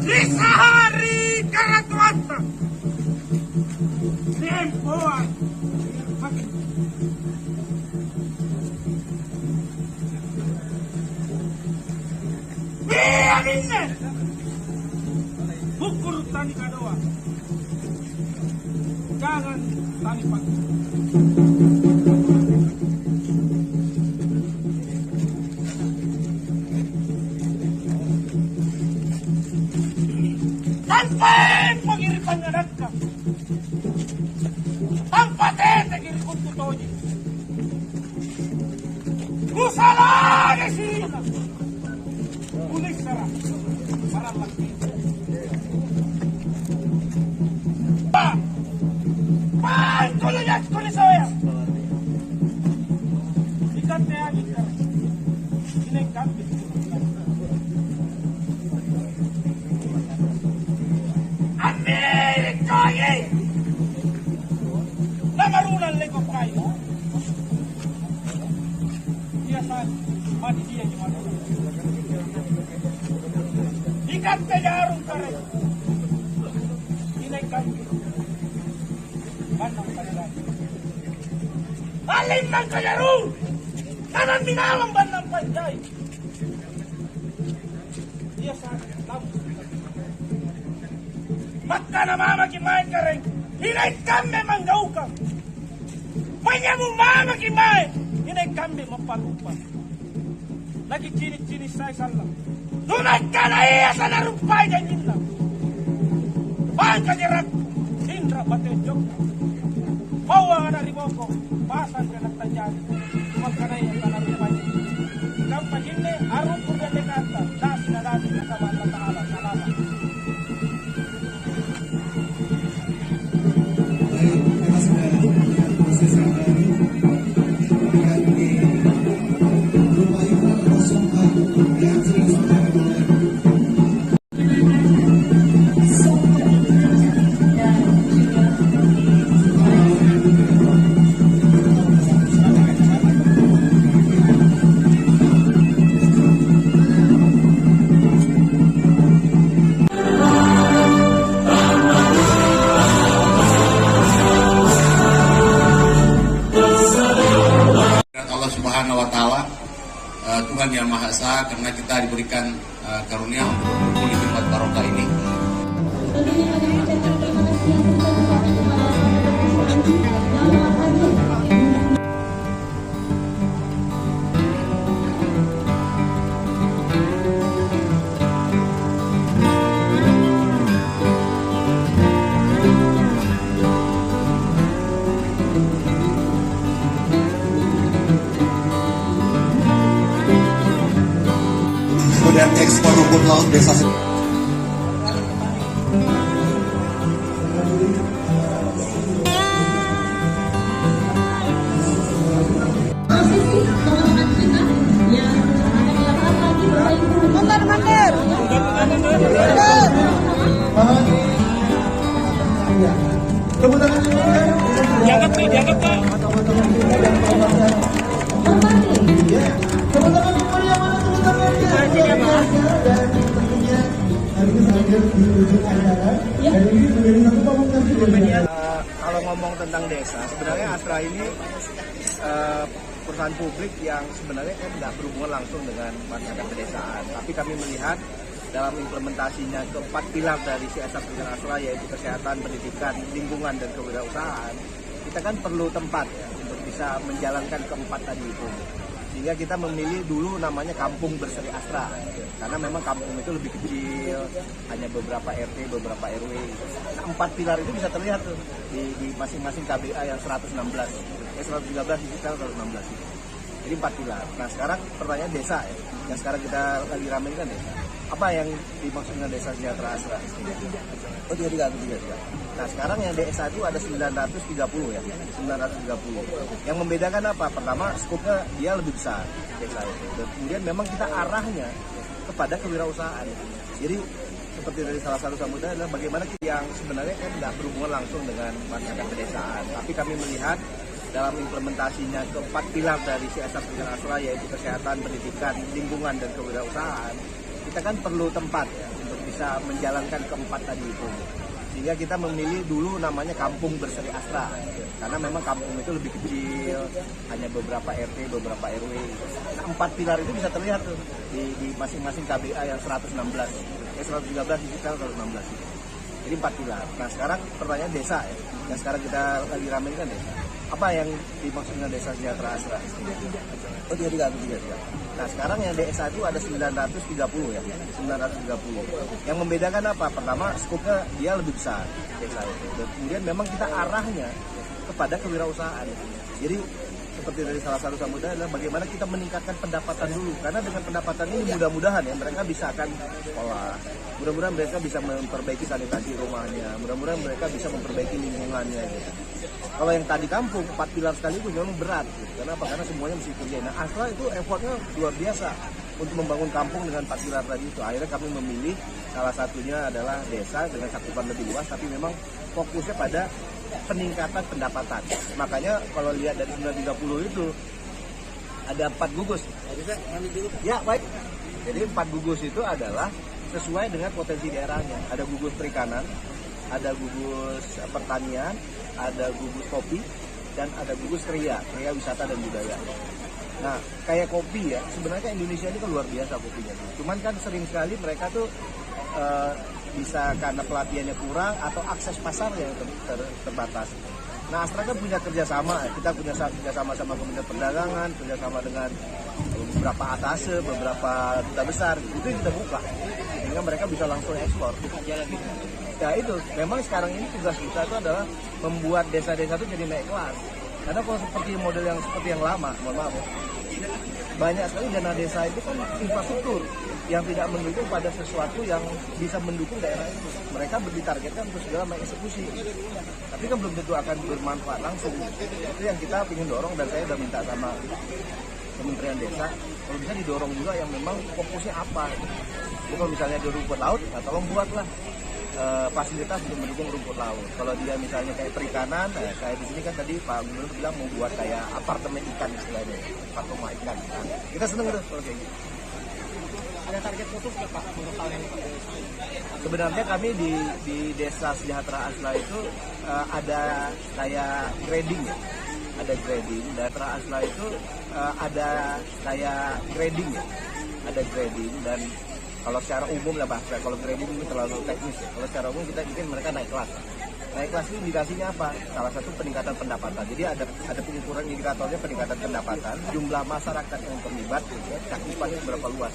Lisahari Karatuanta Tempoan Biarinne Bukur tani kadoa Jangan tani pagi tanpa pengiripan ngadaka tanpa tete kiri kuntu toji kusala de sina unik sara para laki pa kolo ya kolo saya ikat te agi kar ini kan Amerika ye namarunan leko kayo dia saat mati dia gimana ikat te jarum kare ini kan banang kare alin nang kajaru kanan minawang banang panjay dia saat lampu maka na mama kimain ka rin, hinay kami manggauka. Panya mo mama kimain, hinay kami mapalupan. Nagikinig-kinig sa isalang. Dunay ka na iya sa narumpay ganyan lang. Paan ka nirak, Indra Batejok. Bawa ka na riboko, pasan ka nagtanyan. Tumag ka na iya sa narumpay. Ikaw pa yun arong ko na dekata, dasi na dati na sa mga taala, salamat. Subhanahu wa ta'ala, Tuhan yang Maha Esa, karena kita diberikan karunia untuk berkumpul di tempat barokah ini. Kemudian ekspor rumput laut desa dianggap Pak. Kalau ngomong tentang desa, sebenarnya Astra ini perusahaan publik yang sebenarnya kan tidak berhubungan langsung dengan masyarakat pedesaan, tapi kami melihat dalam implementasinya keempat pilar dari CSR perusahaan Astra, yaitu kesehatan, pendidikan, lingkungan, dan kewirausahaan. Kita kan perlu tempat ya, untuk bisa menjalankan keempat tadi itu. Sehingga kita memilih dulu namanya Kampung Berseri Astra, karena memang kampung itu lebih kecil, hanya beberapa RT, beberapa RW. Nah, 4 pilar itu bisa terlihat tuh di masing-masing KBA yang 113, 113 di kita 116 itu. Jadi 4 pilar. Nah sekarang pertanyaan desa ya, yang sekarang kita lagi ramai kan desa. Apa yang dimaksud dengan desa sejahtera Astra? Oh 33. Nah sekarang yang desa itu ada 930 ya, 930. Yang membedakan apa? Pertama skopnya dia lebih besar desa itu. Dan kemudian memang kita arahnya kepada kewirausahaan. Jadi seperti dari salah satu sambutan adalah bagaimana kita yang sebenarnya kan nggak berhubungan langsung dengan masyarakat pedesaan, tapi kami melihat dalam implementasinya keempat pilar dari CSR Pimpinan Astra, yaitu kesehatan, pendidikan, lingkungan, dan kewirausahaan, kita kan perlu tempat ya, untuk bisa menjalankan keempat tadi itu. Sehingga kita memilih dulu namanya Kampung Berseri Astra, karena memang kampung itu lebih kecil, hanya beberapa RT, beberapa RW. Nah, 4 pilar itu bisa terlihat tuh di masing-masing KBA yang 113, 113 di kita 116 itu. Jadi 4 pilar. Nah sekarang pertanyaan desa ya, yang sekarang kita lagi ramai kan desa. Apa yang dimaksud dengan desa sejahtera Astra? Oh 33. Nah sekarang yang desa itu ada 930 ya, 930. Yang membedakan apa? Pertama skopnya dia lebih besar desa itu. Dan kemudian memang kita arahnya kepada kewirausahaan. Jadi seperti dari salah satu sambutan adalah bagaimana kita meningkatkan pendapatan dulu, karena dengan pendapatan ini mudah-mudahan ya mereka bisa akan sekolah, mudah-mudahan mereka bisa memperbaiki sanitasi rumahnya, mudah-mudahan mereka bisa memperbaiki lingkungannya gitu. Kalau yang tadi kampung 4 pilar sekaligus memang berat gitu. Kenapa? Karena semuanya mesti kerja. Nah Astra itu effortnya luar biasa untuk membangun kampung dengan 4 pilar tadi itu. Akhirnya kami memilih salah satunya adalah desa dengan cakupan lebih luas, tapi memang fokusnya pada peningkatan pendapatan. Makanya kalau lihat dari 930 itu ada 4 gugus. Ya baik. Jadi 4 gugus itu adalah sesuai dengan potensi daerahnya. Ada gugus perikanan, ada gugus pertanian, ada gugus kopi, dan ada gugus kriya wisata dan budaya. Nah kayak kopi ya, sebenarnya Indonesia ini kan luar biasa kopinya. Cuman kan sering sekali mereka tuh bisa karena pelatihannya kurang atau akses pasarnya yang terbatas. Nah Astra kan punya kerjasama, kita punya kerjasama sama Kementerian Perdagangan, kerjasama dengan beberapa atase, beberapa duta besar, itu yang kita buka, sehingga mereka bisa langsung ekspor. Ya itu, memang sekarang ini tugas kita itu adalah membuat desa-desa itu jadi naik kelas. Karena kalau seperti model yang seperti yang lama, mohon maaf ya, banyak sekali dana desa itu kan infrastruktur yang tidak mendukung pada sesuatu yang bisa mendukung daerah itu. Mereka ditargetkan untuk segala mengeksekusi, tapi kan belum tentu akan bermanfaat langsung. Itu yang kita ingin dorong, dan saya sudah minta sama Kementerian Desa kalau bisa didorong juga yang memang fokusnya apa. Jadi kalau misalnya di rumput laut, nah tolong buatlah fasilitas untuk mendukung rumput laut. Kalau dia misalnya kayak perikanan, kayak di sini kan tadi Pak Gubernur bilang mau buat kayak apartemen ikan istilahnya, rumah ikan. Nah, kita seneng tuh kalau kayak gitu. Ada target khusus nggak Pak untuk tahun ini? Sebenarnya kami di Desa Sejahtera Astra itu ada kayak grading ya. Ada grading, Sejahtera Astra itu ada kayak grading ya. Ada grading, dan kalau secara umum lah bahasa, kalau grading itu terlalu teknis ya. Kalau secara umum kita ingin mereka naik kelas. Naik kelas itu indikasinya apa? Salah satu peningkatan pendapatan. Jadi ada pengukuran indikatornya peningkatan pendapatan, jumlah masyarakat yang terlibat, ya, cakupannya berapa luas.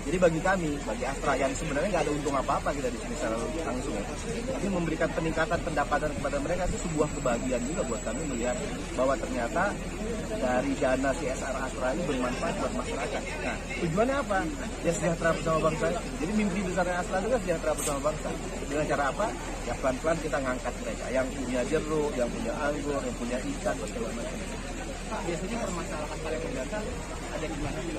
Jadi bagi kami, bagi Astra yang sebenarnya nggak ada untung apa-apa kita di sini secara langsung ya, tapi memberikan peningkatan pendapatan kepada mereka itu sebuah kebahagiaan juga buat kami melihat bahwa ternyata dari dana CSR Astra ini bermanfaat buat masyarakat. Nah, tujuannya apa? Ya sejahtera bersama bangsa. Jadi mimpi besarnya Astra itu kan sejahtera bersama bangsa. Dengan cara apa? Ya pelan-pelan kita ngangkat mereka yang punya jeruk, yang punya anggur, yang punya ikan, dan segala macam. Pak, biasanya permasalahan paling mendasar ada di mana sih?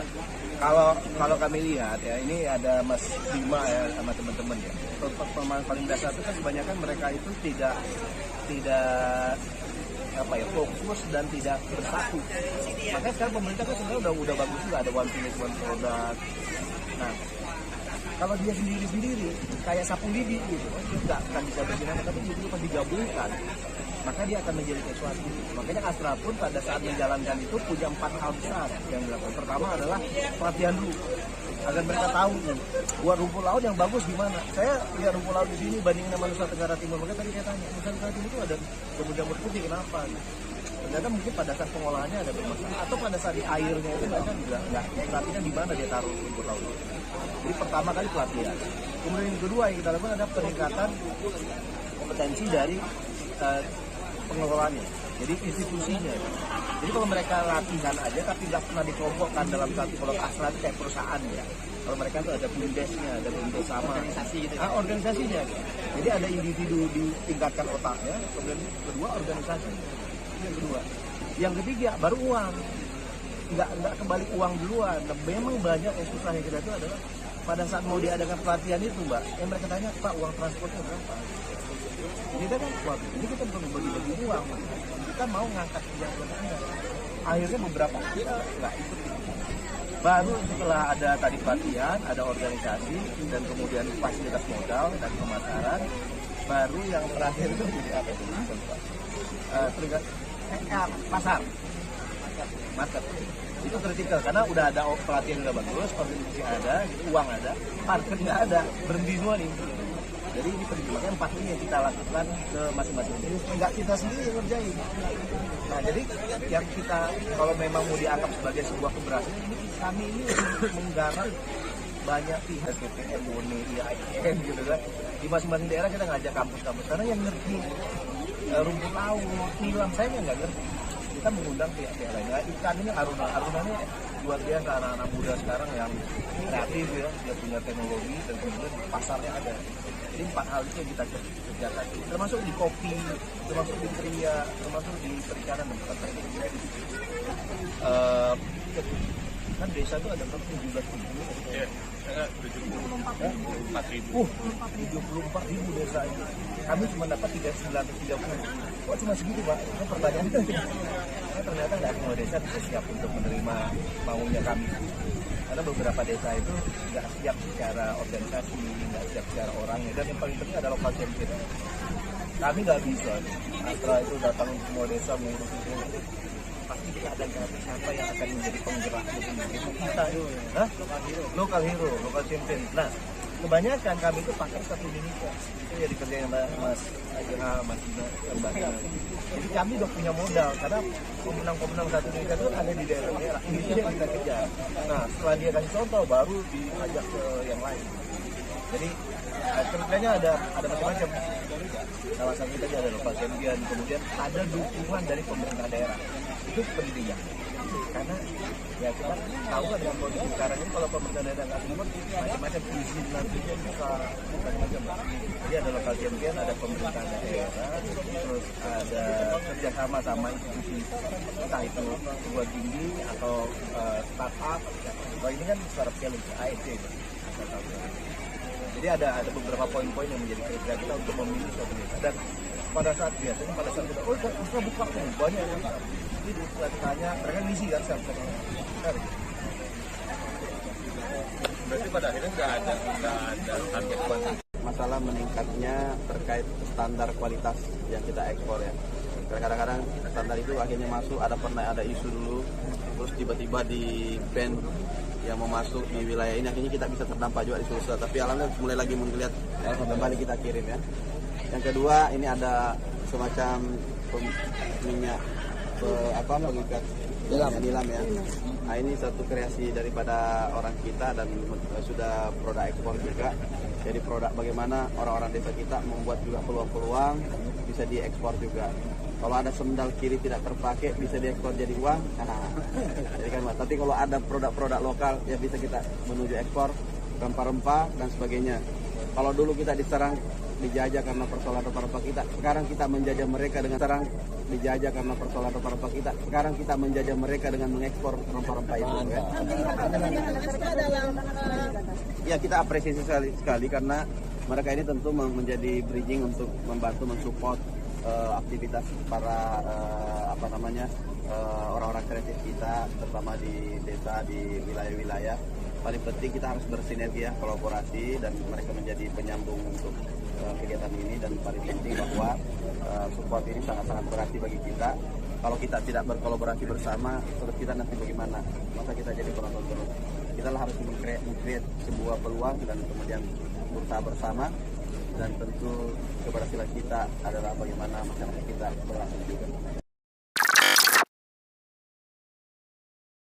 Kalau kami lihat ya, ini ada Mas Bima ya sama teman-teman ya. Permasalahan paling dasar itu kan kebanyakan mereka itu tidak apa ya, fokus dan tidak bersatu. Makanya sekarang pemerintah kan sebenarnya udah bagus juga, ada one village one product. Nah, kalau dia sendiri kayak sapu lidi gitu, dia nggak akan bisa berjalan, tapi begitu pas digabungkan, maka dia akan menjadi sesuatu. Makanya Astra pun pada saat menjalankan itu punya 4 hal besar yang dilakukan. Pertama adalah pelatihan dulu, agar mereka tahu nih, buat rumput laut yang bagus gimana. Saya lihat rumput laut di sini bandingin sama Nusa Tenggara Timur, makanya tadi saya tanya, Nusa Tenggara Timur itu ada jamur-jamur putih, kenapa? ternyata mungkin pada saat pengolahannya ada bermasalah, atau pada saat di airnya itu mereka juga nggak perhatikan di mana dia taruh rumput laut. Jadi pertama kali pelatihan. Kemudian yang kedua yang kita lakukan adalah peningkatan kompetensi dari pengelolaannya, jadi institusinya. Jadi kalau mereka latihan aja tapi nggak pernah dikelompokkan dalam satu pondok asra itu kayak perusahaan ya. Kalau mereka tuh ada bumdesnya, ada bumdes sama organisasi gitu. Organisasinya. Jadi ada individu ditingkatkan otaknya, kemudian kedua organisasi. Yang kedua. Yang ketiga baru uang. Nggak kembali uang duluan. Nah, memang banyak yang susah yang kita itu adalah pada saat mau diadakan pelatihan itu, Mbak, yang mereka tanya, Pak, uang transportnya berapa? Kita kan, waduh, ini kita bukan bagi-bagi uang, kita mau ngangkat yang Anda. Akhirnya beberapa kita nggak ikut. Baru setelah ada tadi pelatihan, ada organisasi, dan kemudian fasilitas modal dan pemasaran, baru yang terakhir itu jadi apa itu? Pasar. Market. Itu kritikal karena udah ada pelatihan udah bagus, organisasi ada, uang ada, market nggak ada, berhenti semua nih. Jadi ini penting, makanya 4 ini yang kita lakukan ke masing-masing jenis, nggak kita sendiri yang ngerjain. Nah jadi yang kita kalau memang mau dianggap sebagai sebuah keberhasilan, ini kami ini menggarap banyak pihak, BPM, UNI, IAIN gitu kan. Di masing-masing daerah kita ngajak kampus-kampus karena yang ngerti rumput laut, nilam saya nggak ngerti. Kita mengundang pihak-pihak lain. Nah, ikan ini Aruna ini luar biasa, anak-anak muda sekarang yang kreatif ya, dia punya teknologi dan kemudian pasarnya ada. Jadi 4 hal itu yang kita kerjakan, termasuk di kopi, termasuk di kria, termasuk di perikanan dan pertanian. Kan desa itu ada berapa? 17.000. Iya, 74.000. 74.000 desa itu. Kami cuma dapat 330. Kok cuma segitu, Pak? Ini pertanyaannya. Ternyata nggak semua desa bisa siap untuk menerima maunya kami. Karena beberapa desa itu nggak siap secara organisasi, nggak siap secara orangnya, dan yang paling penting adalah local champion. Kami nggak bisa. Astra itu datang ke semua desa mengurus itu. Pasti kita ada siapa yang akan menjadi penggerak itu kita itu, local hero, local champion. Nah, kebanyakan kami itu pakai satu Indonesia. Itu ya dikerjain Mas Ajena, Mas Dina, Mbak Dina. Jadi kami udah punya modal karena pemenang-pemenang satu Indonesia itu ada di daerah-daerah. Ini yang kita kejar. Nah, setelah dia kasih contoh, baru diajak ke yang lain. Jadi kerjanya ada macam-macam. Salah satu tadi ada local champion, kemudian ada dukungan dari pemerintah daerah. Itu penting ya. Karena ya kita tahu kan dengan kondisi sekarang ini kalau pemerintah daerah nggak support macam-macam izin nantinya bisa macam-macam. Jadi ada local champion, ada pemerintah daerah, terus ada kerjasama sama institusi entah itu sebuah tinggi atau startup. Kalau ini kan startup challenge AEC. Jadi ada beberapa poin-poin yang menjadi kriteria kita untuk memilih suatu desa. Dan pada saat biasanya pada saat kita kita buka banyak yang jadi setelah ditanya mereka ngisi kan siapa. Berarti pada akhirnya nggak ada target kuantitas. Masalah meningkatnya terkait standar kualitas yang kita ekspor ya. Kadang-kadang standar itu akhirnya masuk, pernah ada isu dulu, terus tiba-tiba di ban yang mau masuk di wilayah ini, akhirnya kita bisa terdampak juga di Sulsel. Tapi alhamdulillah mulai lagi menggeliat, kembali kita kirim ya. Yang kedua ini ada semacam minyak pengikat nilam ya. Nah ini satu kreasi daripada orang kita dan sudah produk ekspor juga. Jadi produk bagaimana orang-orang desa kita membuat juga peluang-peluang bisa diekspor juga. Kalau ada sendal kiri tidak terpakai bisa diekspor jadi uang. Jadi kan, tapi kalau ada produk-produk lokal ya bisa kita menuju ekspor, rempah-rempah dan sebagainya. Kalau dulu kita diserang dijajah karena persoalan rempah-rempah kita, sekarang kita menjajah mereka dengan sekarang kita menjajah mereka dengan mengekspor rempah-rempah itu ya. Ya kita apresiasi sekali karena mereka ini tentu menjadi bridging untuk membantu mensupport aktivitas para orang-orang kreatif kita, terutama di desa, di wilayah-wilayah. Paling penting kita harus bersinergi ya, kolaborasi, dan mereka menjadi penyambung untuk kegiatan ini. Dan paling penting bahwa support ini sangat-sangat berarti bagi kita. Kalau kita tidak berkolaborasi bersama, terus kita nanti bagaimana? Masa kita jadi penonton terus? Kita harus meng-create sebuah peluang dan kemudian berusaha bersama. Dan tentu keberhasilan kita adalah bagaimana masyarakat kita berlangsung juga.